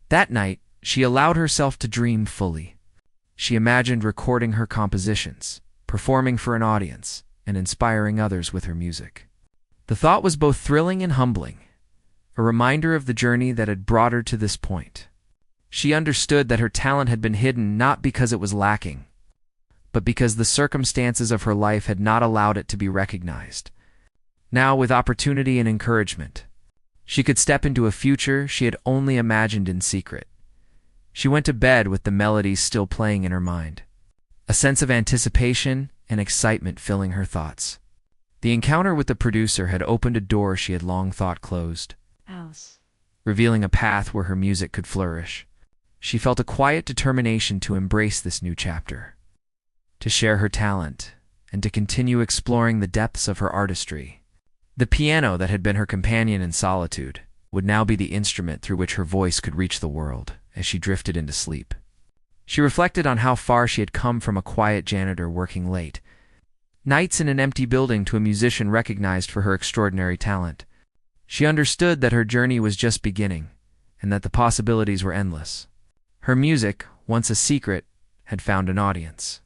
That night, she allowed herself to dream fully. She imagined recording her compositions, performing for an audience, and inspiring others with her music. The thought was both thrilling and humbling, a reminder of the journey that had brought her to this point. She understood that her talent had been hidden not because it was lacking, but because the circumstances of her life had not allowed it to be recognized. Now, with opportunity and encouragement, she could step into a future she had only imagined in secret. She went to bed with the melodies still playing in her mind, a sense of anticipation and excitement filling her thoughts. The encounter with the producer had opened a door she had long thought closed, revealing a path where her music could flourish. She felt a quiet determination to embrace this new chapter, to share her talent, and to continue exploring the depths of her artistry. The piano that had been her companion in solitude would now be the instrument through which her voice could reach the world as she drifted into sleep. She reflected on how far she had come from a quiet janitor working late nights in an empty building to a musician recognized for her extraordinary talent. She understood that her journey was just beginning, and that the possibilities were endless. Her music, once a secret, had found an audience.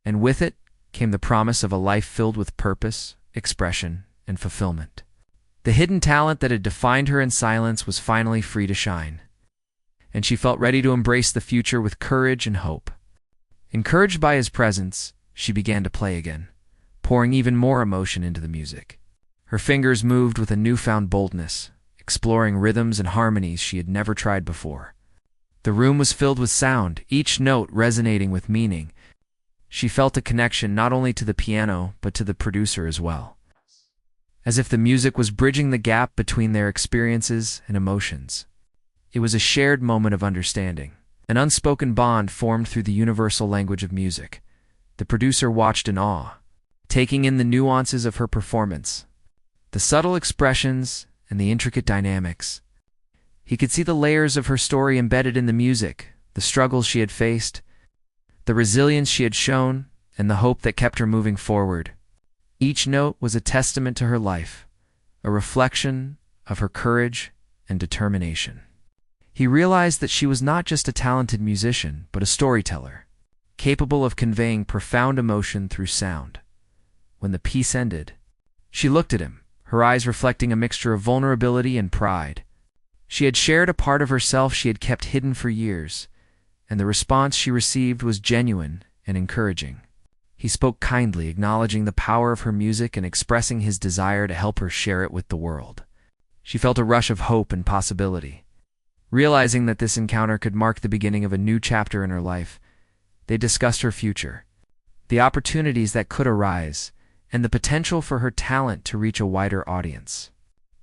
And with it came the promise of a life filled with purpose, expression, and fulfillment. The hidden talent that had defined her in silence was finally free to shine, and she felt ready to embrace the future with courage and hope. Encouraged by his presence, she began to play again, pouring even more emotion into the music. Her fingers moved with a newfound boldness, exploring rhythms and harmonies she had never tried before. The room was filled with sound, each note resonating with meaning. She felt a connection not only to the piano, but to the producer as well, as if the music was bridging the gap between their experiences and emotions. It was a shared moment of understanding, an unspoken bond formed through the universal language of music. The producer watched in awe, taking in the nuances of her performance, the subtle expressions and the intricate dynamics. He could see the layers of her story embedded in the music, the struggles she had faced, the resilience she had shown, and the hope that kept her moving forward. Each note was a testament to her life, a reflection of her courage and determination. He realized that she was not just a talented musician, but a storyteller, capable of conveying profound emotion through sound. When the piece ended, she looked at him, her eyes reflecting a mixture of vulnerability and pride. She had shared a part of herself she had kept hidden for years, and the response she received was genuine and encouraging. He spoke kindly, acknowledging the power of her music and expressing his desire to help her share it with the world. She felt a rush of hope and possibility. Realizing that this encounter could mark the beginning of a new chapter in her life, they discussed her future, the opportunities that could arise, and the potential for her talent to reach a wider audience.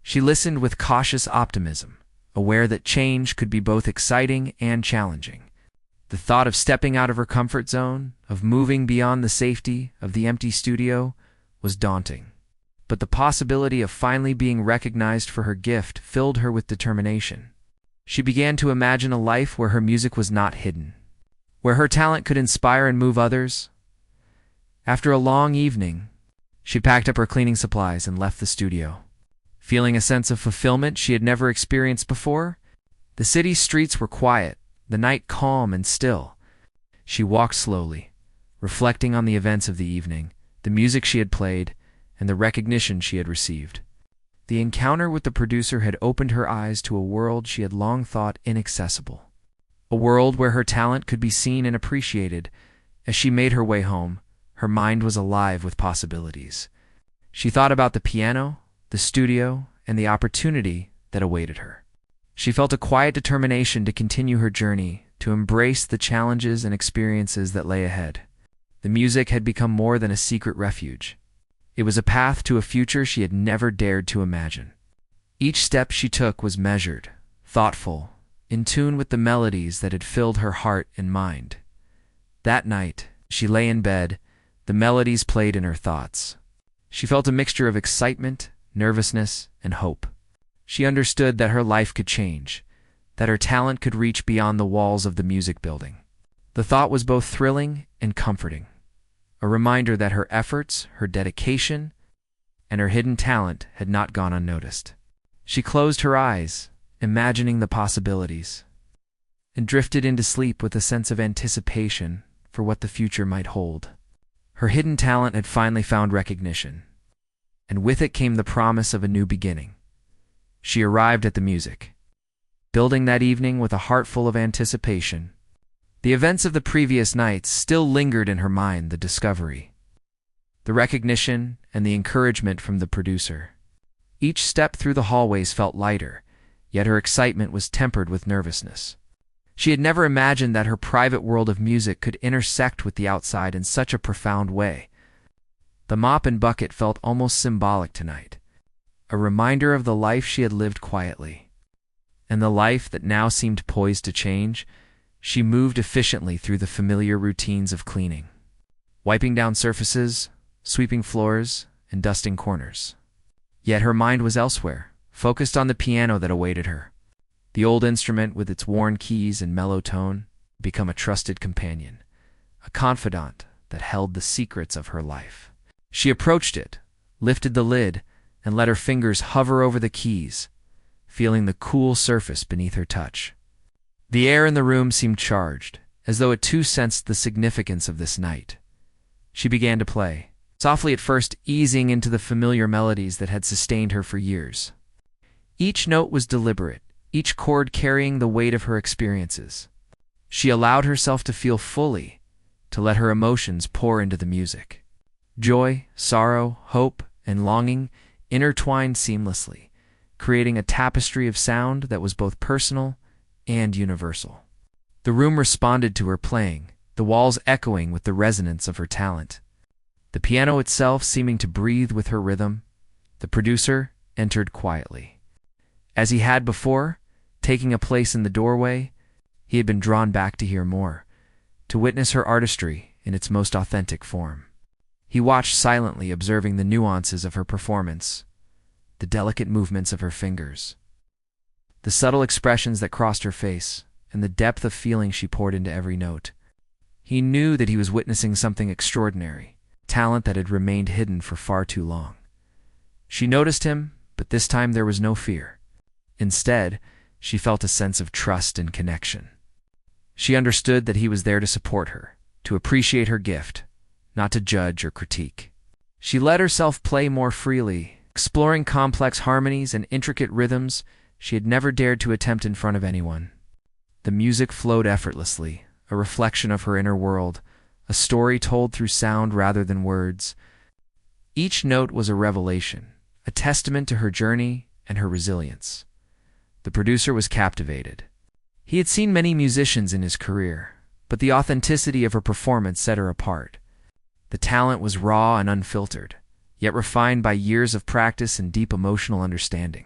She listened with cautious optimism, aware that change could be both exciting and challenging. The thought of stepping out of her comfort zone, of moving beyond the safety of the empty studio, was daunting. But the possibility of finally being recognized for her gift filled her with determination. She began to imagine a life where her music was not hidden, where her talent could inspire and move others. After a long evening, she packed up her cleaning supplies and left the studio, feeling a sense of fulfillment she had never experienced before. The city's streets were quiet, the night calm and still. She walked slowly, reflecting on the events of the evening, the music she had played, and the recognition she had received. The encounter with the producer had opened her eyes to a world she had long thought inaccessible, a world where her talent could be seen and appreciated. As she made her way home, her mind was alive with possibilities. She thought about the piano, the studio, and the opportunity that awaited her. She felt a quiet determination to continue her journey, to embrace the challenges and experiences that lay ahead. The music had become more than a secret refuge. It was a path to a future she had never dared to imagine. Each step she took was measured, thoughtful, in tune with the melodies that had filled her heart and mind. That night, she lay in bed, the melodies played in her thoughts. She felt a mixture of excitement, nervousness, and hope. She understood that her life could change, that her talent could reach beyond the walls of the music building. The thought was both thrilling and comforting, a reminder that her efforts, her dedication, and her hidden talent had not gone unnoticed. She closed her eyes, imagining the possibilities. and drifted into sleep with a sense of anticipation for what the future might hold. Her hidden talent had finally found recognition, and with it came the promise of a new beginning. She arrived at the music building that evening with a heart full of anticipation. The events of the previous nights still lingered in her mind, the discovery, the recognition, and the encouragement from the producer. Each step through the hallways felt lighter, yet her excitement was tempered with nervousness. She had never imagined that her private world of music could intersect with the outside in such a profound way. The mop and bucket felt almost symbolic tonight, a reminder of the life she had lived quietly. And the life that now seemed poised to change. She moved efficiently through the familiar routines of cleaning, wiping down surfaces, sweeping floors, and dusting corners. Yet her mind was elsewhere, focused on the piano that awaited her. The old instrument, with its worn keys and mellow tone, had become a trusted companion, a confidant that held the secrets of her life. She approached it, lifted the lid, and let her fingers hover over the keys, feeling the cool surface beneath her touch. The air in the room seemed charged, as though it too sensed the significance of this night. She began to play, softly at first, easing into the familiar melodies that had sustained her for years. Each note was deliberate, each chord carrying the weight of her experiences. She allowed herself to feel fully, to let her emotions pour into the music. Joy, sorrow, hope, and longing intertwined seamlessly, creating a tapestry of sound that was both personal and universal. The room responded to her playing, the walls echoing with the resonance of her talent. The piano itself seeming to breathe with her rhythm. The producer entered quietly. As he had before, taking a place in the doorway, he had been drawn back to hear more, to witness her artistry in its most authentic form. He watched silently, observing the nuances of her performance, the delicate movements of her fingers, the subtle expressions that crossed her face, and the depth of feeling she poured into every note. He knew that he was witnessing something extraordinary, talent that had remained hidden for far too long. She noticed him, but this time there was no fear. Instead, she felt a sense of trust and connection. She understood that he was there to support her, to appreciate her gift, not to judge or critique. She let herself play more freely, exploring complex harmonies and intricate rhythms she had never dared to attempt in front of anyone. The music flowed effortlessly, a reflection of her inner world, a story told through sound rather than words. Each note was a revelation, a testament to her journey and her resilience. The producer was captivated. He had seen many musicians in his career, but the authenticity of her performance set her apart. The talent was raw and unfiltered, yet refined by years of practice and deep emotional understanding.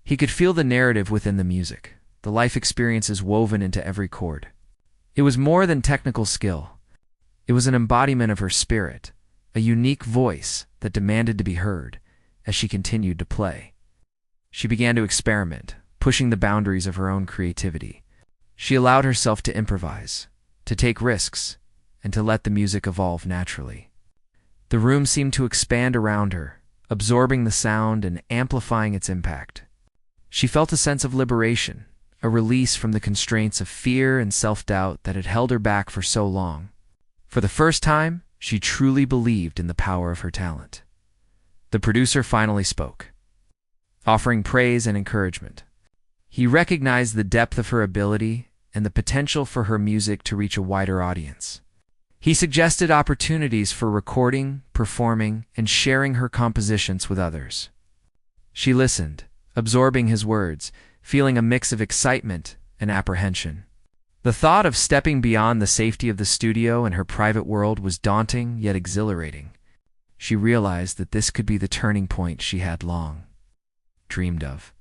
He could feel the narrative within the music, the life experiences woven into every chord. It was more than technical skill. It was an embodiment of her spirit, a unique voice that demanded to be heard as she continued to play. She began to experiment, pushing the boundaries of her own creativity. She allowed herself to improvise, to take risks, and to let the music evolve naturally. The room seemed to expand around her, absorbing the sound and amplifying its impact. She felt a sense of liberation, a release from the constraints of fear and self-doubt that had held her back for so long. For the first time, she truly believed in the power of her talent. The producer finally spoke, offering praise and encouragement. He recognized the depth of her ability and the potential for her music to reach a wider audience. He suggested opportunities for recording, performing, and sharing her compositions with others. She listened, absorbing his words, feeling a mix of excitement and apprehension. The thought of stepping beyond the safety of the studio and her private world was daunting yet exhilarating. She realized that this could be the turning point she had long dreamed of.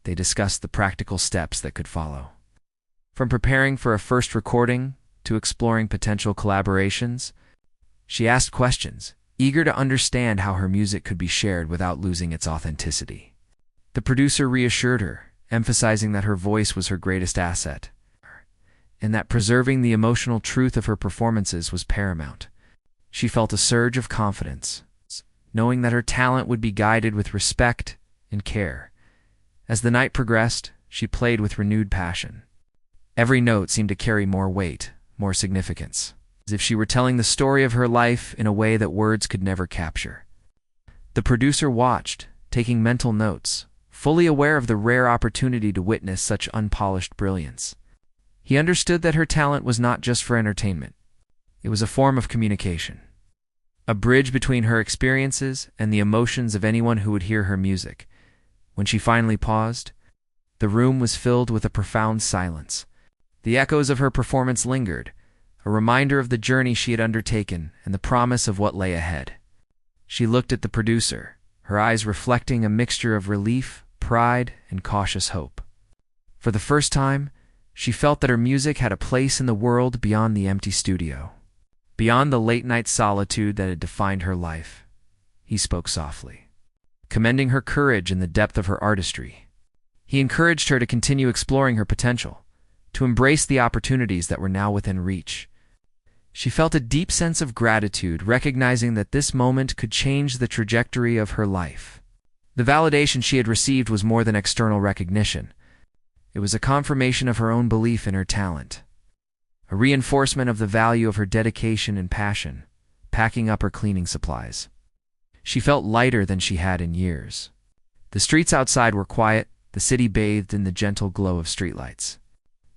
They discussed the practical steps that could follow. From preparing for a first recording to exploring potential collaborations, she asked questions, eager to understand how her music could be shared without losing its authenticity. The producer reassured her, emphasizing that her voice was her greatest asset, and that preserving the emotional truth of her performances was paramount. She felt a surge of confidence, knowing that her talent would be guided with respect and care. As the night progressed, she played with renewed passion, Every note seemed to carry more weight, more significance, as if she were telling the story of her life in a way that words could never capture. The producer watched, taking mental notes, fully aware of the rare opportunity to witness such unpolished brilliance. He understood that her talent was not just for entertainment. It was a form of communication, a bridge between her experiences and the emotions of anyone who would hear her music. When she finally paused, the room was filled with a profound silence. The echoes of her performance lingered, a reminder of the journey she had undertaken and the promise of what lay ahead. She looked at the producer, her eyes reflecting a mixture of relief, pride, and cautious hope. For the first time, she felt that her music had a place in the world beyond the empty studio, beyond the late-night solitude that had defined her life. He spoke softly, commending her courage and the depth of her artistry. He encouraged her to continue exploring her potential, to embrace the opportunities that were now within reach. She felt a deep sense of gratitude, recognizing that this moment could change the trajectory of her life. The validation she had received was more than external recognition. It was a confirmation of her own belief in her talent, a reinforcement of the value of her dedication and passion, packing up her cleaning supplies. She felt lighter than she had in years. The streets outside were quiet, the city bathed in the gentle glow of streetlights.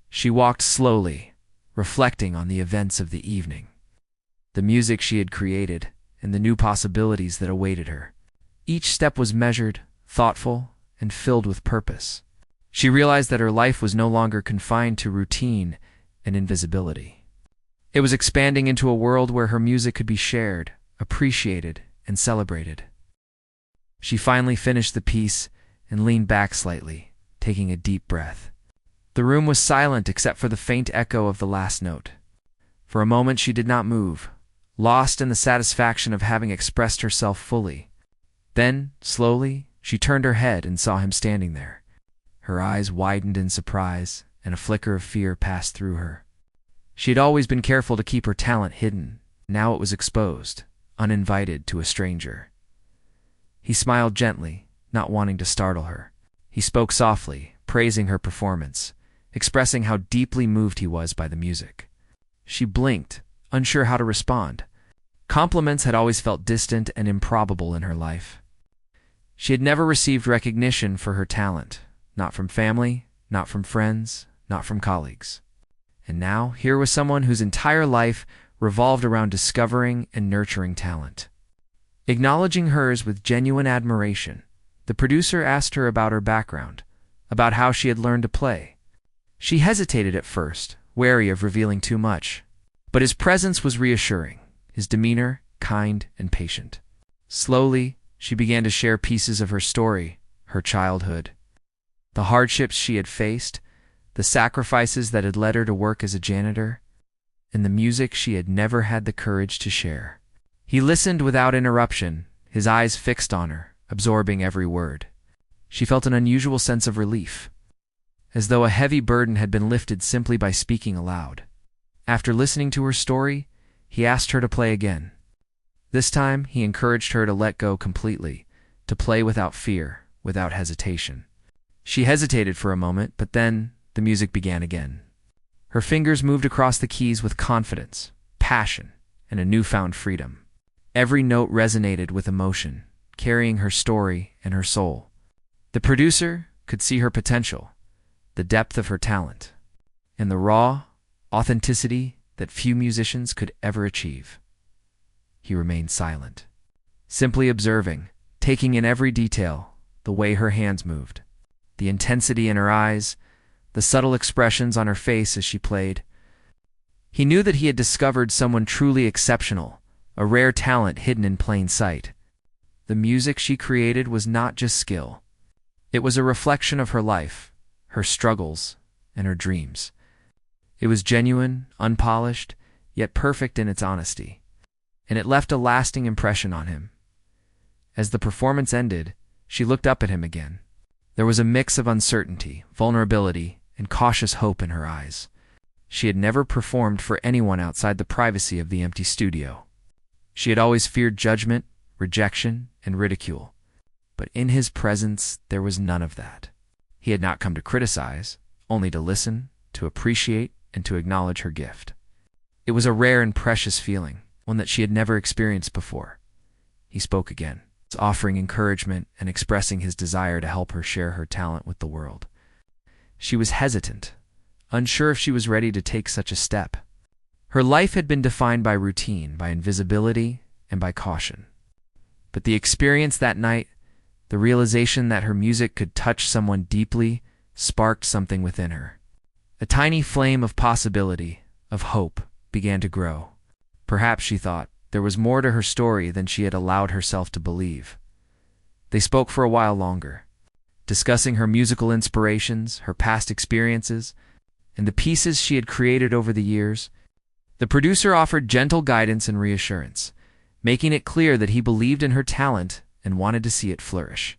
She walked slowly, reflecting on the events of the evening, the music she had created, and the new possibilities that awaited her. Each step was measured, thoughtful, and filled with purpose. She realized that her life was no longer confined to routine and invisibility. It was expanding into a world where her music could be shared, appreciated, and celebrated. She finally finished the piece and leaned back slightly, taking a deep breath. The room was silent except for the faint echo of the last note. For a moment she did not move, lost in the satisfaction of having expressed herself fully. Then, slowly, she turned her head and saw him standing there. Her eyes widened in surprise, and a flicker of fear passed through her. She had always been careful to keep her talent hidden. Now it was exposed, uninvited, to a stranger. He smiled gently, not wanting to startle her. He spoke softly, praising her performance, expressing how deeply moved he was by the music. She blinked, unsure how to respond. Compliments had always felt distant and improbable in her life. She had never received recognition for her talent, not from family, not from friends, not from colleagues. And now, here was someone whose entire life revolved around discovering and nurturing talent. Acknowledging hers with genuine admiration, the producer asked her about her background, about how she had learned to play. She hesitated at first, wary of revealing too much. But his presence was reassuring, his demeanor kind and patient. Slowly, she began to share pieces of her story, her childhood, the hardships she had faced, the sacrifices that had led her to work as a janitor, and the music she had never had the courage to share. He listened without interruption, his eyes fixed on her, absorbing every word. She felt an unusual sense of relief, as though a heavy burden had been lifted simply by speaking aloud. After listening to her story, he asked her to play again. This time, he encouraged her to let go completely, to play without fear, without hesitation. She hesitated for a moment, but then the music began again. Her fingers moved across the keys with confidence, passion, and a newfound freedom. Every note resonated with emotion, carrying her story and her soul. The producer could see her potential, the depth of her talent, and the raw authenticity that few musicians could ever achieve. He remained silent, simply observing, taking in every detail, the way her hands moved, the intensity in her eyes, the subtle expressions on her face as she played. He knew that he had discovered someone truly exceptional, a rare talent hidden in plain sight. The music she created was not just skill. It was a reflection of her life, her struggles, and her dreams. It was genuine, unpolished, yet perfect in its honesty, and it left a lasting impression on him. As the performance ended, she looked up at him again. There was a mix of uncertainty, vulnerability, and cautious hope in her eyes. She had never performed for anyone outside the privacy of the empty studio. She had always feared judgment, rejection, and ridicule. But in his presence, there was none of that. He had not come to criticize, only to listen, to appreciate and to acknowledge her gift. It was a rare and precious feeling, one that she had never experienced before. He spoke again, offering encouragement and expressing his desire to help her share her talent with the world. She was hesitant, unsure if she was ready to take such a step. Her life had been defined by routine, by invisibility, and by caution. But the experience that night, the realization that her music could touch someone deeply, sparked something within her. A tiny flame of possibility, of hope, began to grow. Perhaps, she thought, there was more to her story than she had allowed herself to believe. They spoke for a while longer, discussing her musical inspirations, her past experiences, and the pieces she had created over the years. The producer offered gentle guidance and reassurance, making it clear that he believed in her talent and wanted to see it flourish.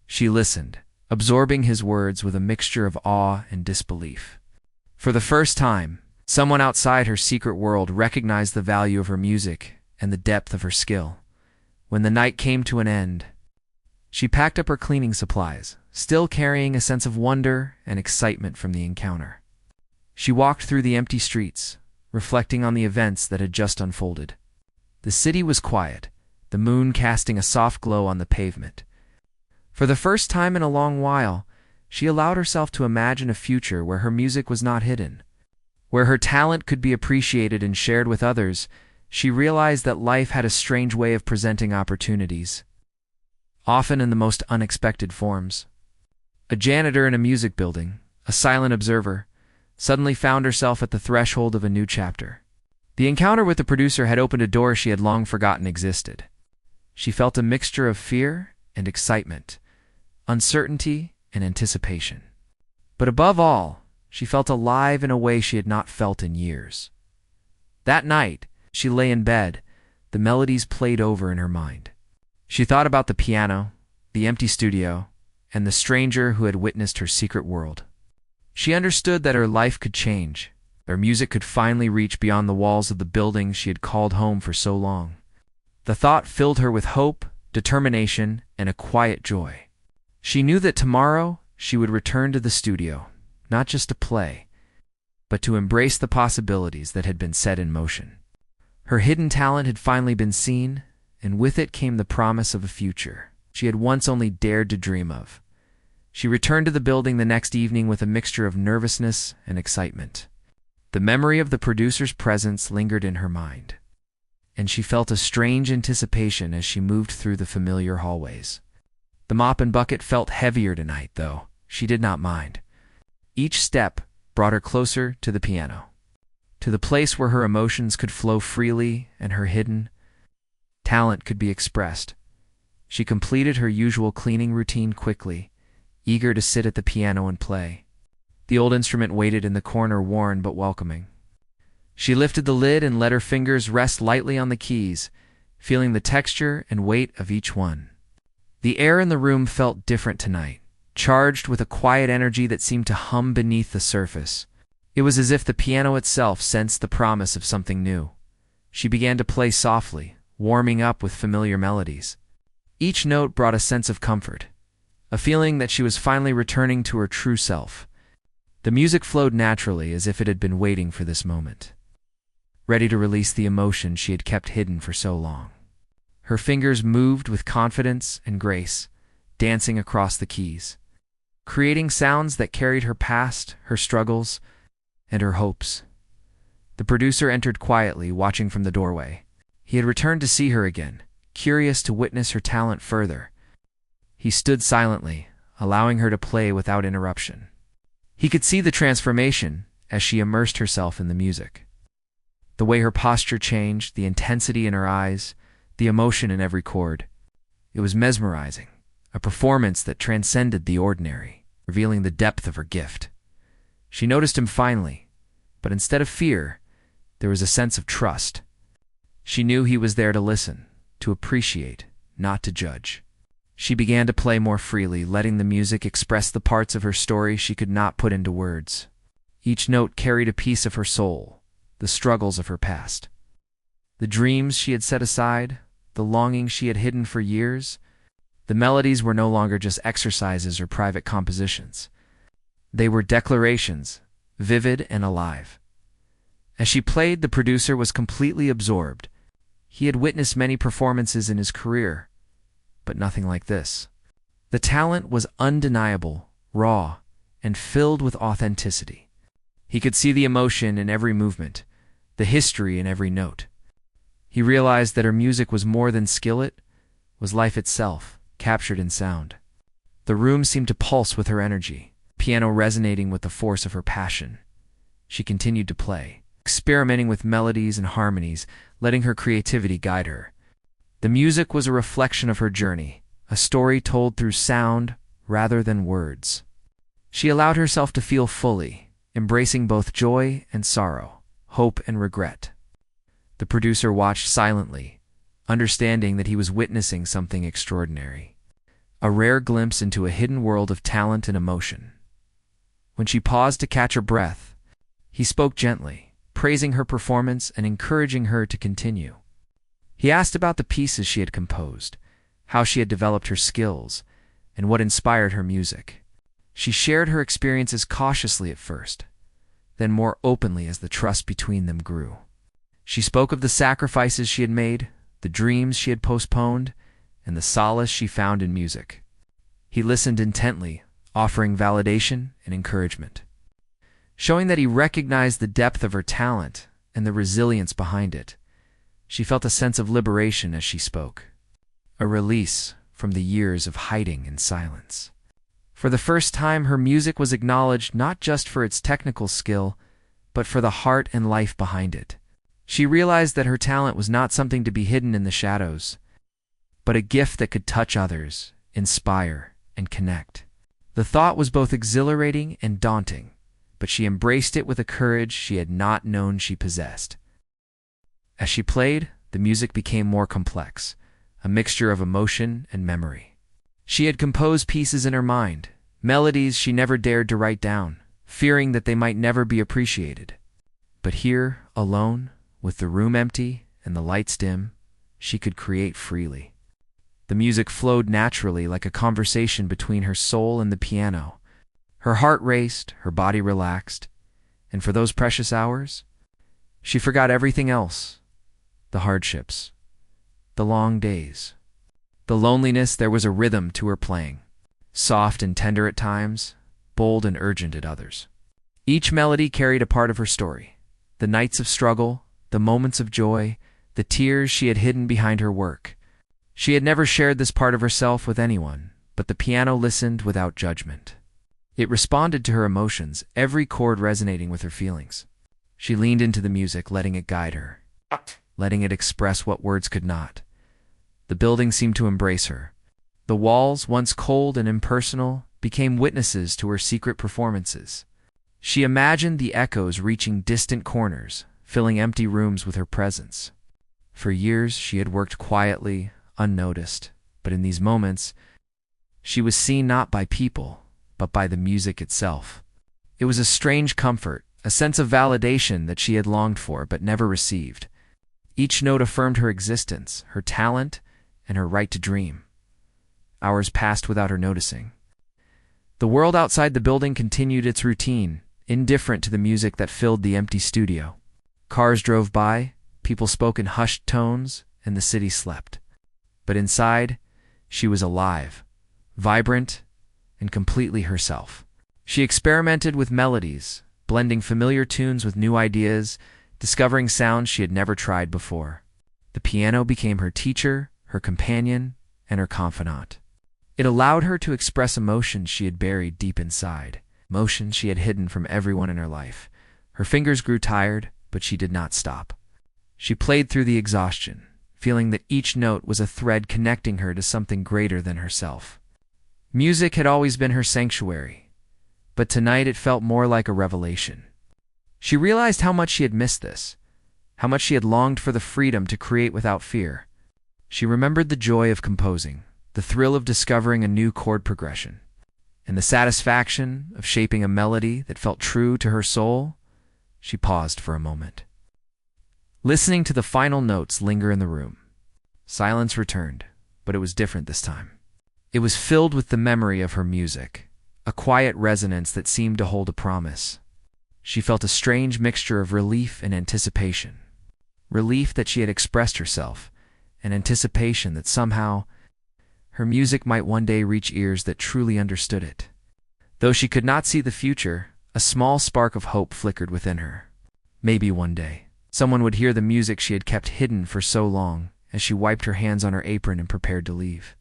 She listened, absorbing his words with a mixture of awe and disbelief. For the first time, someone outside her secret world recognized the value of her music and the depth of her skill. When the night came to an end, she packed up her cleaning supplies, still carrying a sense of wonder and excitement from the encounter. She walked through the empty streets, reflecting on the events that had just unfolded. The city was quiet, the moon casting a soft glow on the pavement. For the first time in a long while, she allowed herself to imagine a future where her music was not hidden. Where her talent could be appreciated and shared with others. She realized that life had a strange way of presenting opportunities, often in the most unexpected forms. A janitor in a music building, a silent observer, suddenly found herself at the threshold of a new chapter. The encounter with the producer had opened a door she had long forgotten existed. She felt a mixture of fear and excitement, uncertainty and anticipation. But above all, she felt alive in a way she had not felt in years. That night, she lay in bed, the melodies played over in her mind. She thought about the piano, the empty studio, and the stranger who had witnessed her secret world. She understood that her life could change. Her music could finally reach beyond the walls of the building she had called home for so long. The thought filled her with hope, determination, and a quiet joy. She knew that tomorrow she would return to the studio, not just to play, but to embrace the possibilities that had been set in motion. Her hidden talent had finally been seen, and with it came the promise of a future she had once only dared to dream of. She returned to the building the next evening with a mixture of nervousness and excitement. The memory of the producer's presence lingered in her mind, and she felt a strange anticipation as she moved through the familiar hallways. The mop and bucket felt heavier tonight, though she did not mind. Each step brought her closer to the piano, to the place where her emotions could flow freely and her hidden talent could be expressed. She completed her usual cleaning routine quickly, eager to sit at the piano and play. The old instrument waited in the corner, worn but welcoming. She lifted the lid and let her fingers rest lightly on the keys, feeling the texture and weight of each one. The air in the room felt different tonight, charged with a quiet energy that seemed to hum beneath the surface. It was as if the piano itself sensed the promise of something new. She began to play softly, warming up with familiar melodies. Each note brought a sense of comfort, a feeling that she was finally returning to her true self. The music flowed naturally, as if it had been waiting for this moment, ready to release the emotion she had kept hidden for so long. Her fingers moved with confidence and grace, dancing across the keys, creating sounds that carried her past, her struggles, and her hopes. The producer entered quietly, watching from the doorway. He had returned to see her again, curious to witness her talent further. He stood silently, allowing her to play without interruption. He could see the transformation as she immersed herself in the music. The way her posture changed, the intensity in her eyes, the emotion in every chord. It was mesmerizing, a performance that transcended the ordinary, revealing the depth of her gift. She noticed him finally, but instead of fear, there was a sense of trust. She knew he was there to listen, to appreciate, not to judge. She began to play more freely, letting the music express the parts of her story she could not put into words. Each note carried a piece of her soul, the struggles of her past, the dreams she had set aside, the longings she had hidden for years. The melodies were no longer just exercises or private compositions. They were declarations, vivid and alive. As she played, the producer was completely absorbed. He had witnessed many performances in his career, but nothing like this. The talent was undeniable, raw, and filled with authenticity. He could see the emotion in every movement, the history in every note. He realized that her music was more than skill, it was life itself, captured in sound. The room seemed to pulse with her energy, piano resonating with the force of her passion. She continued to play, experimenting with melodies and harmonies, letting her creativity guide her. The music was a reflection of her journey, a story told through sound rather than words. She allowed herself to feel fully, embracing both joy and sorrow, hope and regret. The producer watched silently, understanding that he was witnessing something extraordinary, a rare glimpse into a hidden world of talent and emotion. When she paused to catch her breath, he spoke gently, praising her performance and encouraging her to continue. He asked about the pieces she had composed, how she had developed her skills, and what inspired her music. She shared her experiences cautiously at first, then more openly as the trust between them grew. She spoke of the sacrifices she had made, the dreams she had postponed, and the solace she found in music. He listened intently, offering validation and encouragement, showing that he recognized the depth of her talent and the resilience behind it. She felt a sense of liberation as she spoke, a release from the years of hiding in silence. For the first time, her music was acknowledged not just for its technical skill, but for the heart and life behind it. She realized that her talent was not something to be hidden in the shadows, but a gift that could touch others, inspire, and connect. The thought was both exhilarating and daunting, but she embraced it with a courage she had not known she possessed. As she played, the music became more complex, a mixture of emotion and memory. She had composed pieces in her mind, melodies she never dared to write down, fearing that they might never be appreciated. But here, alone, with the room empty and the lights dim, she could create freely. The music flowed naturally, like a conversation between her soul and the piano. Her heart raced, her body relaxed, and for those precious hours, she forgot everything else. The hardships, the long days, the loneliness. There was a rhythm to her playing, soft and tender at times, bold and urgent at others. Each melody carried a part of her story, the nights of struggle, the moments of joy, the tears she had hidden behind her work. She had never shared this part of herself with anyone, but the piano listened without judgment. It responded to her emotions, every chord resonating with her feelings. She leaned into the music, letting it guide her, letting it express what words could not. The building seemed to embrace her. The walls, once cold and impersonal, became witnesses to her secret performances. She imagined the echoes reaching distant corners, filling empty rooms with her presence. For years, she had worked quietly, unnoticed, but in these moments, she was seen not by people, but by the music itself. It was a strange comfort, a sense of validation that she had longed for but never received. Each note affirmed her existence, her talent, and her right to dream. Hours passed without her noticing. The world outside the building continued its routine, indifferent to the music that filled the empty studio. Cars drove by, people spoke in hushed tones, and the city slept. But inside, she was alive, vibrant, and completely herself. She experimented with melodies, blending familiar tunes with new ideas, discovering sounds she had never tried before. The piano became her teacher, her companion, and her confidant. It allowed her to express emotions she had buried deep inside, emotions she had hidden from everyone in her life. Her fingers grew tired, but she did not stop. She played through the exhaustion, feeling that each note was a thread connecting her to something greater than herself. Music had always been her sanctuary, but tonight it felt more like a revelation. She realized how much she had missed this, how much she had longed for the freedom to create without fear. She remembered the joy of composing, the thrill of discovering a new chord progression, and the satisfaction of shaping a melody that felt true to her soul. She paused for a moment, listening to the final notes linger in the room. Silence returned, but it was different this time. It was filled with the memory of her music, a quiet resonance that seemed to hold a promise. She felt a strange mixture of relief and anticipation. Relief that she had expressed herself, and anticipation that somehow her music might one day reach ears that truly understood it. Though she could not see the future, a small spark of hope flickered within her. Maybe one day, someone would hear the music she had kept hidden for so long, as she wiped her hands on her apron and prepared to leave.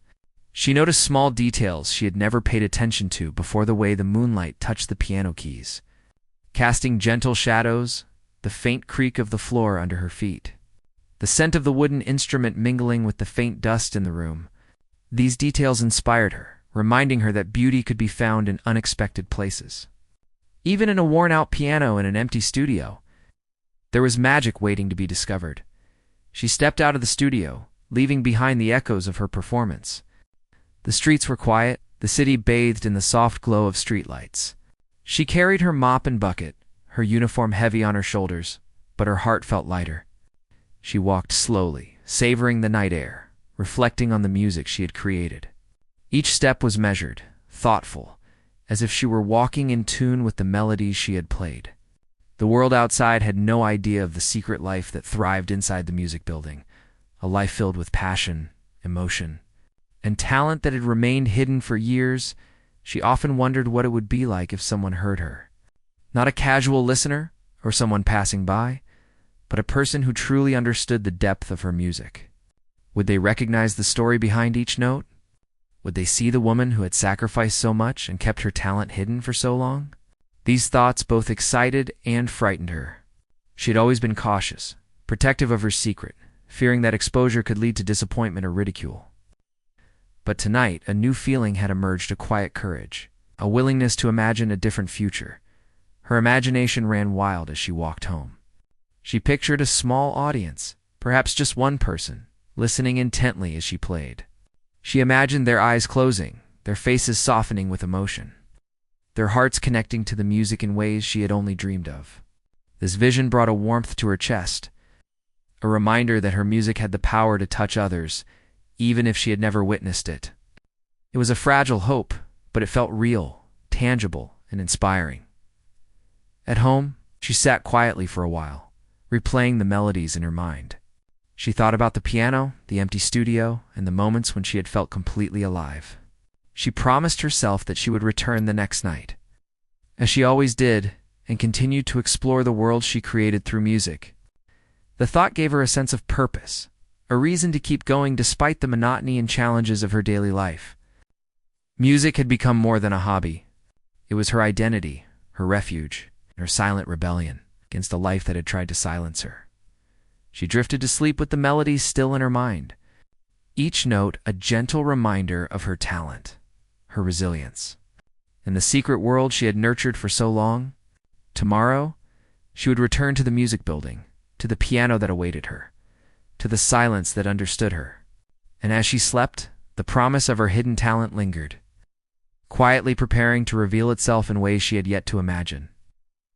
She noticed small details she had never paid attention to before: the way the moonlight touched the piano keys, casting gentle shadows, the faint creak of the floor under her feet, the scent of the wooden instrument mingling with the faint dust in the room. These details inspired her, reminding her that beauty could be found in unexpected places. Even in a worn-out piano in an empty studio, there was magic waiting to be discovered. She stepped out of the studio, leaving behind the echoes of her performance. The streets were quiet, the city bathed in the soft glow of streetlights. She carried her mop and bucket, her uniform heavy on her shoulders, but her heart felt lighter. She walked slowly, savoring the night air, reflecting on the music she had created. Each step was measured, thoughtful, as if she were walking in tune with the melodies she had played. The world outside had no idea of the secret life that thrived inside the music building, a life filled with passion, emotion, and talent that had remained hidden for years. She often wondered what it would be like if someone heard her. Not a casual listener or someone passing by, but a person who truly understood the depth of her music. Would they recognize the story behind each note? Would they see the woman who had sacrificed so much and kept her talent hidden for so long? These thoughts both excited and frightened her. She had always been cautious, protective of her secret, fearing that exposure could lead to disappointment or ridicule. But tonight, a new feeling had emerged: a quiet courage, a willingness to imagine a different future. Her imagination ran wild as she walked home. She pictured a small audience, perhaps just one person, listening intently as she played. She imagined their eyes closing, their faces softening with emotion, their hearts connecting to the music in ways she had only dreamed of. This vision brought a warmth to her chest, a reminder that her music had the power to touch others, even if she had never witnessed it. It was a fragile hope, but it felt real, tangible, and inspiring. At home, she sat quietly for a while, replaying the melodies in her mind. She thought about the piano, the empty studio, and the moments when she had felt completely alive. She promised herself that she would return the next night, as she always did, and continued to explore the world she created through music. The thought gave her a sense of purpose, a reason to keep going despite the monotony and challenges of her daily life. Music had become more than a hobby. It was her identity, her refuge, and her silent rebellion against a life that had tried to silence her. She drifted to sleep with the melodies still in her mind, each note a gentle reminder of her talent, her resilience, and the secret world she had nurtured for so long. Tomorrow, she would return to the music building, to the piano that awaited her, to the silence that understood her. And as she slept, the promise of her hidden talent lingered, quietly preparing to reveal itself in ways she had yet to imagine.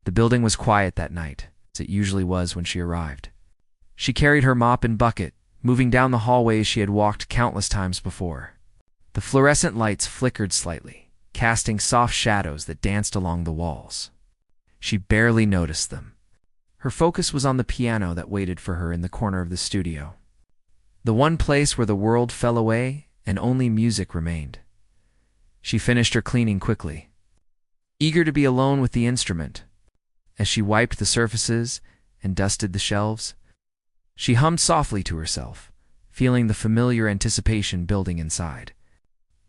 The building was quiet that night, as it usually was when she arrived. She carried her mop and bucket, moving down the hallways she had walked countless times before. The fluorescent lights flickered slightly, casting soft shadows that danced along the walls. She barely noticed them. Her focus was on the piano that waited for her in the corner of the studio, the one place where the world fell away and only music remained. She finished her cleaning quickly, eager to be alone with the instrument. As she wiped the surfaces and dusted the shelves, she hummed softly to herself, feeling the familiar anticipation building inside.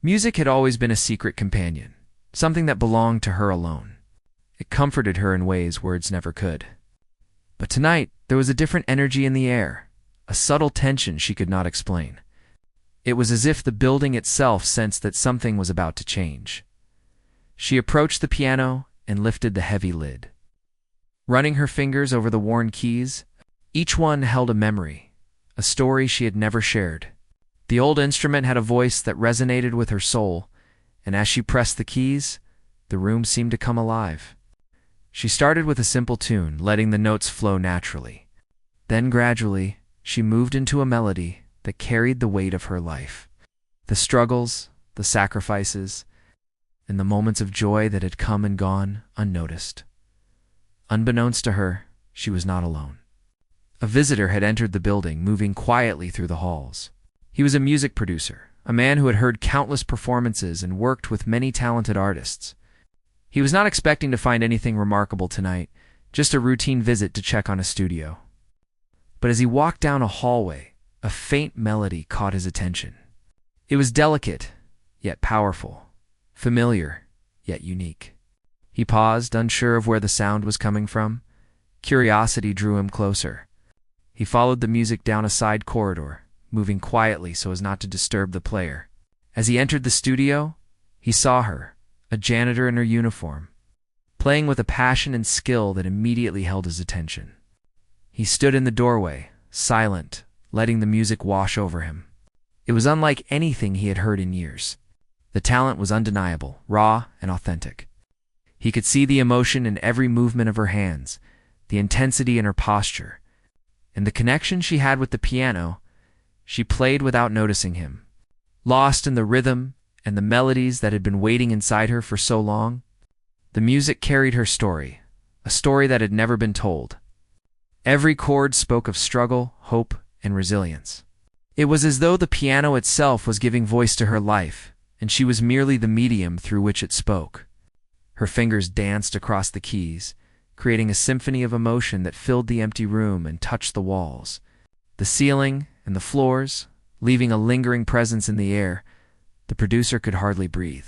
Music had always been a secret companion, something that belonged to her alone. It comforted her in ways words never could. But tonight, there was a different energy in the air, a subtle tension she could not explain. It was as if the building itself sensed that something was about to change. She approached the piano and lifted the heavy lid. Running her fingers over the worn keys, each one held a memory, a story she had never shared. The old instrument had a voice that resonated with her soul, and as she pressed the keys, the room seemed to come alive. She started with a simple tune, letting the notes flow naturally. Then gradually, she moved into a melody that carried the weight of her life. The struggles, the sacrifices, and the moments of joy that had come and gone unnoticed. Unbeknownst to her, she was not alone. A visitor had entered the building, moving quietly through the halls. He was a music producer, a man who had heard countless performances and worked with many talented artists. He was not expecting to find anything remarkable tonight, just a routine visit to check on a studio. But as he walked down a hallway, a faint melody caught his attention. It was delicate, yet powerful, familiar, yet unique. He paused, unsure of where the sound was coming from. Curiosity drew him closer. He followed the music down a side corridor, moving quietly so as not to disturb the player. As he entered the studio, he saw her, a janitor in her uniform, playing with a passion and skill that immediately held his attention. He stood in the doorway, silent, letting the music wash over him. It was unlike anything he had heard in years. The talent was undeniable, raw, and authentic. He could see the emotion in every movement of her hands, the intensity in her posture, and the connection she had with the piano. She played without noticing him, lost in the rhythm and the melodies that had been waiting inside her for so long. The music carried her story, a story that had never been told. Every chord spoke of struggle, hope, and resilience. It was as though the piano itself was giving voice to her life, and she was merely the medium through which it spoke. Her fingers danced across the keys, creating a symphony of emotion that filled the empty room and touched the walls, the ceiling, and the floors, leaving a lingering presence in the air. The producer could hardly breathe.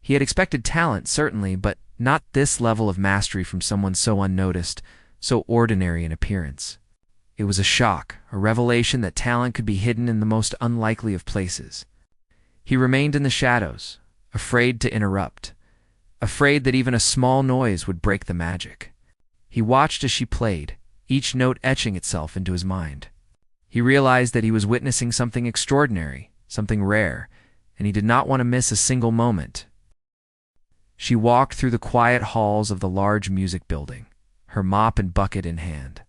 He had expected talent, certainly, but not this level of mastery from someone so unnoticed, so ordinary in appearance. It was a shock, a revelation that talent could be hidden in the most unlikely of places. He remained in the shadows, afraid to interrupt, afraid that even a small noise would break the magic. He watched as she played, each note etching itself into his mind. He realized that he was witnessing something extraordinary, something rare, and he did not want to miss a single moment. She walked through the quiet halls of the large music building, her mop and bucket in hand.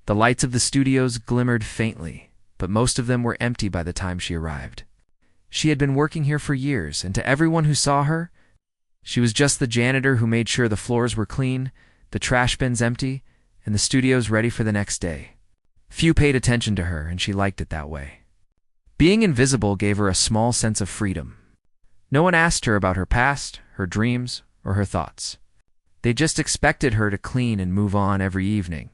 The lights of the studios glimmered faintly, but most of them were empty by the time she arrived. She had been working here for years, and to everyone who saw her, she was just the janitor who made sure the floors were clean, the trash bins empty, and the studios ready for the next day. Few paid attention to her, and she liked it that way. Being invisible gave her a small sense of freedom. No one asked her about her past, her dreams, or her thoughts. They just expected her to clean and move on every evening.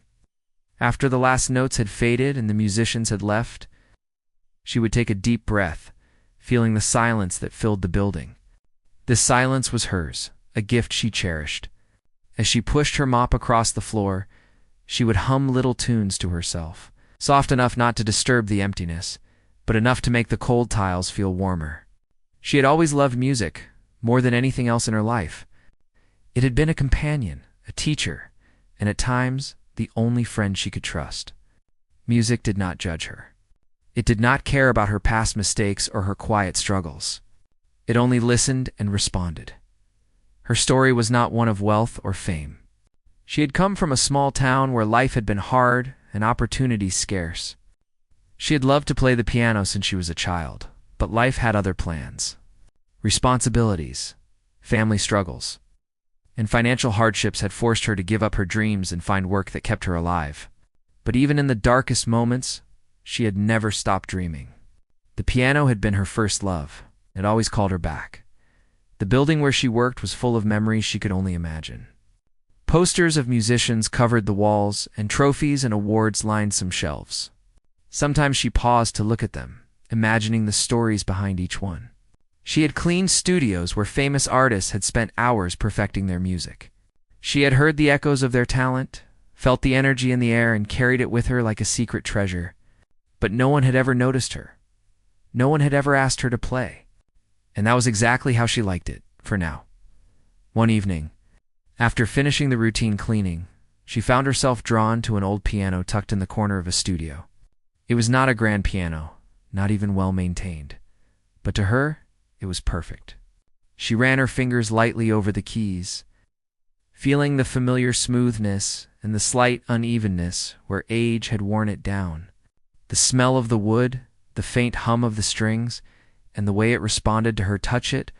After the last notes had faded and the musicians had left, she would take a deep breath, feeling the silence that filled the building. This silence was hers, a gift she cherished. As she pushed her mop across the floor, she would hum little tunes to herself, soft enough not to disturb the emptiness, but enough to make the cold tiles feel warmer. She had always loved music, more than anything else in her life. It had been a companion, a teacher, and at times, the only friend she could trust. Music did not judge her. It did not care about her past mistakes or her quiet struggles. It only listened and responded. Her story was not one of wealth or fame. She had come from a small town where life had been hard and opportunities scarce. She had loved to play the piano since she was a child, but life had other plans. Responsibilities, family struggles, and financial hardships had forced her to give up her dreams and find work that kept her alive. But even in the darkest moments, she had never stopped dreaming. The piano had been her first love. It always called her back. The building where she worked was full of memories she could only imagine. Posters of musicians covered the walls, and trophies and awards lined some shelves. Sometimes she paused to look at them, imagining the stories behind each one. She had cleaned studios where famous artists had spent hours perfecting their music. She had heard the echoes of their talent, felt the energy in the air, and carried it with her like a secret treasure. But no one had ever noticed her. No one had ever asked her to play. And that was exactly how she liked it, for now. One evening, after finishing the routine cleaning, she found herself drawn to an old piano tucked in the corner of a studio. It was not a grand piano, not even well-maintained, but to her, it was perfect. She ran her fingers lightly over the keys, feeling the familiar smoothness and the slight unevenness where age had worn it down. The smell of the wood, the faint hum of the strings, and the way it responded to her touch it,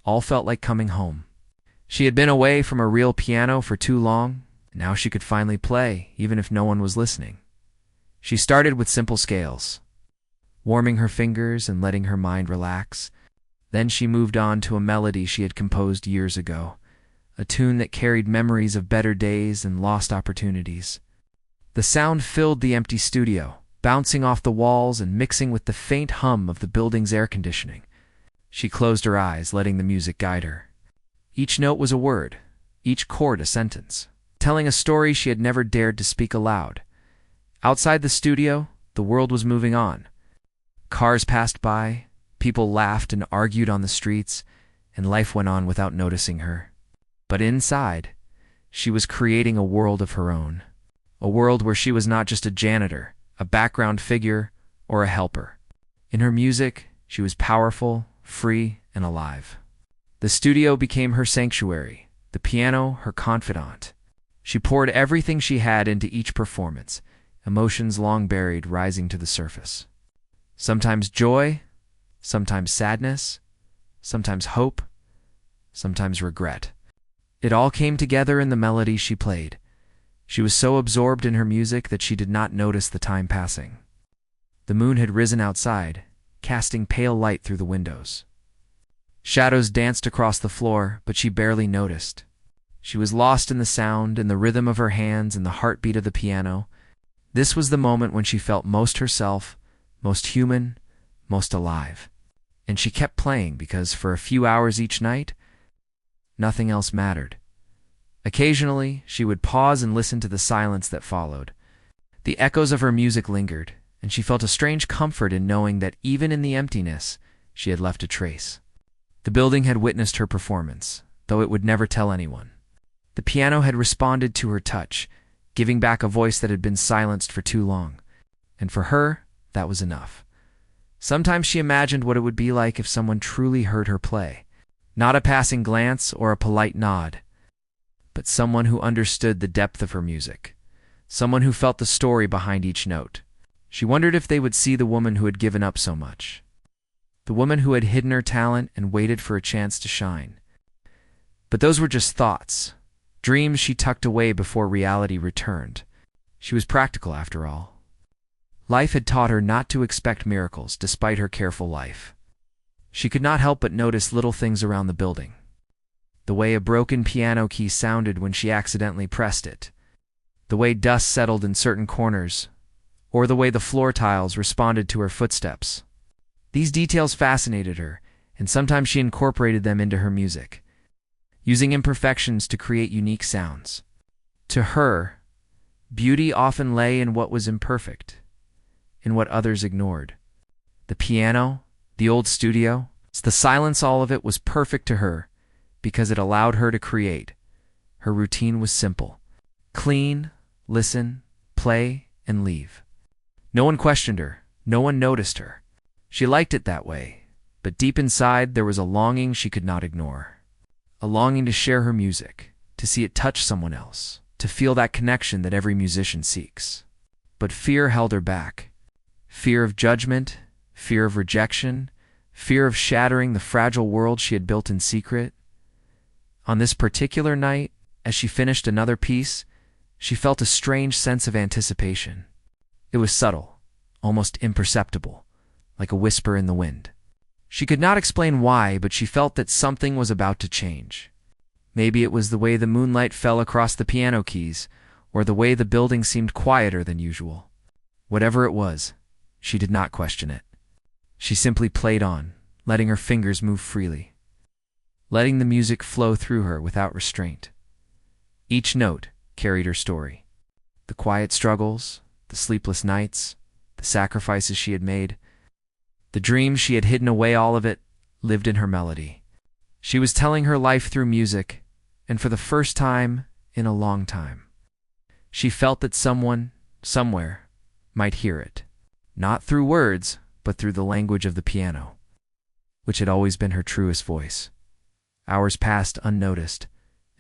all felt like coming home. She had been away from a real piano for too long, Now she could finally play, even if no one was listening. She started with simple scales, warming her fingers and letting her mind relax. Then she moved on to a melody she had composed years ago, a tune that carried memories of better days and lost opportunities. The sound filled the empty studio, bouncing off the walls and mixing with the faint hum of the building's air conditioning. She closed her eyes, letting the music guide her. Each note was a word, each chord a sentence, telling a story she had never dared to speak aloud. Outside the studio, the world was moving on. Cars passed by, people laughed and argued on the streets, and life went on without noticing her. But inside, she was creating a world of her own. A world where she was not just a janitor, a background figure, or a helper. In her music, she was powerful, free, and alive. The studio became her sanctuary, the piano her confidant. She poured everything she had into each performance, emotions long buried rising to the surface. Sometimes joy, sometimes sadness, sometimes hope, sometimes regret. It all came together in the melody she played. She was so absorbed in her music that she did not notice the time passing. The moon had risen outside, casting pale light through the windows. Shadows danced across the floor, but she barely noticed. She was lost in the sound, in the rhythm of her hands, and the heartbeat of the piano. This was the moment when she felt most herself, most human, most alive. And she kept playing because for a few hours each night, nothing else mattered. Occasionally, she would pause and listen to the silence that followed. The echoes of her music lingered, and she felt a strange comfort in knowing that even in the emptiness, she had left a trace. The building had witnessed her performance, though it would never tell anyone. The piano had responded to her touch, giving back a voice that had been silenced for too long. And for her, that was enough. Sometimes she imagined what it would be like if someone truly heard her play. Not a passing glance or a polite nod, but someone who understood the depth of her music, someone who felt the story behind each note. She wondered if they would see the woman who had given up so much, the woman who had hidden her talent and waited for a chance to shine. But those were just thoughts, dreams she tucked away before reality returned. She was practical after all. Life had taught her not to expect miracles despite her careful life. She could not help but notice little things around the building. The way a broken piano key sounded when she accidentally pressed it, the way dust settled in certain corners, or the way the floor tiles responded to her footsteps. These details fascinated her, and sometimes she incorporated them into her music, using imperfections to create unique sounds. To her, beauty often lay in what was imperfect, in what others ignored. The piano, the old studio, the silence, all of it was perfect to her because it allowed her to create. Her routine was simple. Clean, listen, play, and leave. No one questioned her. No one noticed her. She liked it that way, but deep inside there was a longing she could not ignore. A longing to share her music, to see it touch someone else, to feel that connection that every musician seeks. But fear held her back. Fear of judgment, fear of rejection, fear of shattering the fragile world she had built in secret. On this particular night, as she finished another piece, she felt a strange sense of anticipation. It was subtle, almost imperceptible, like a whisper in the wind. She could not explain why, but she felt that something was about to change. Maybe it was the way the moonlight fell across the piano keys, or the way the building seemed quieter than usual. Whatever it was, she did not question it. She simply played on, letting her fingers move freely, letting the music flow through her without restraint. Each note carried her story. The quiet struggles, the sleepless nights, the sacrifices she had made, the dreams she had hidden away, all of it lived in her melody. She was telling her life through music, and for the first time in a long time, she felt that someone, somewhere, might hear it. Not through words, but through the language of the piano, which had always been her truest voice. Hours passed unnoticed,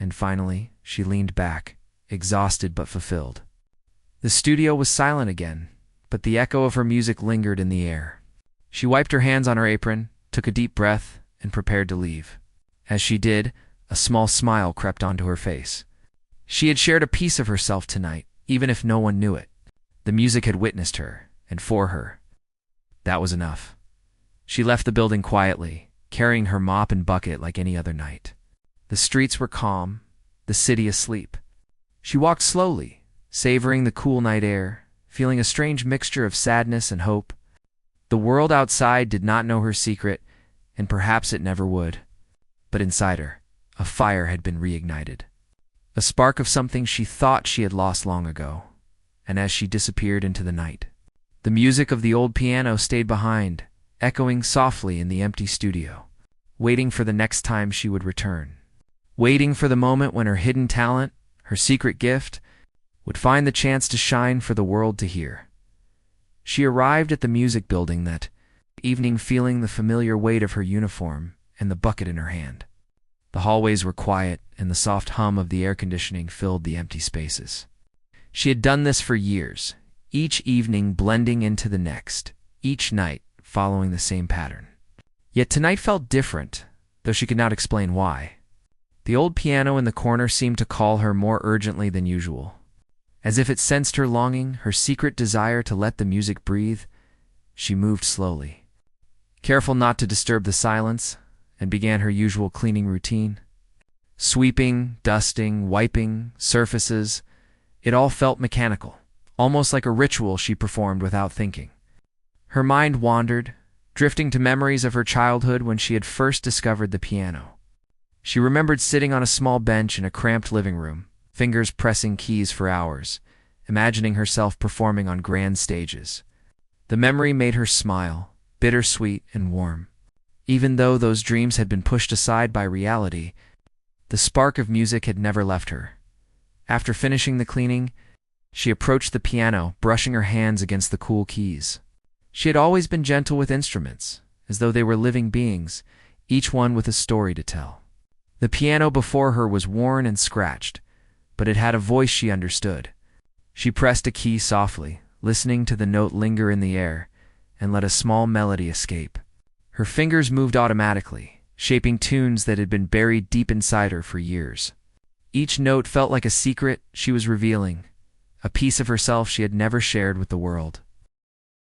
and finally she leaned back, exhausted but fulfilled. The studio was silent again, but the echo of her music lingered in the air. She wiped her hands on her apron, took a deep breath, and prepared to leave. As she did, a small smile crept onto her face. She had shared a piece of herself tonight, even if no one knew it. The music had witnessed her, and for her. That was enough. She left the building quietly, carrying her mop and bucket like any other night. The streets were calm, the city asleep. She walked slowly, savoring the cool night air, feeling a strange mixture of sadness and hope. The world outside did not know her secret, and perhaps it never would. But inside her, a fire had been reignited. A spark of something she thought she had lost long ago. And as she disappeared into the night, the music of the old piano stayed behind, echoing softly in the empty studio, waiting for the next time she would return. Waiting for the moment when her hidden talent, her secret gift, would find the chance to shine for the world to hear. She arrived at the music building that evening feeling the familiar weight of her uniform and the bucket in her hand. The hallways were quiet, and the soft hum of the air conditioning filled the empty spaces. She had done this for years, each evening blending into the next, each night following the same pattern. Yet tonight felt different, though she could not explain why. The old piano in the corner seemed to call her more urgently than usual. As if it sensed her longing, her secret desire to let the music breathe, she moved slowly, careful not to disturb the silence, and began her usual cleaning routine. Sweeping, dusting, wiping, surfaces, it all felt mechanical, almost like a ritual she performed without thinking. Her mind wandered, drifting to memories of her childhood when she had first discovered the piano. She remembered sitting on a small bench in a cramped living room, fingers pressing keys for hours, imagining herself performing on grand stages. The memory made her smile, bittersweet and warm. Even though those dreams had been pushed aside by reality, the spark of music had never left her. After finishing the cleaning, she approached the piano, brushing her hands against the cool keys. She had always been gentle with instruments, as though they were living beings, each one with a story to tell. The piano before her was worn and scratched, but it had a voice she understood. She pressed a key softly, listening to the note linger in the air, and let a small melody escape. Her fingers moved automatically, shaping tunes that had been buried deep inside her for years. Each note felt like a secret she was revealing, a piece of herself she had never shared with the world.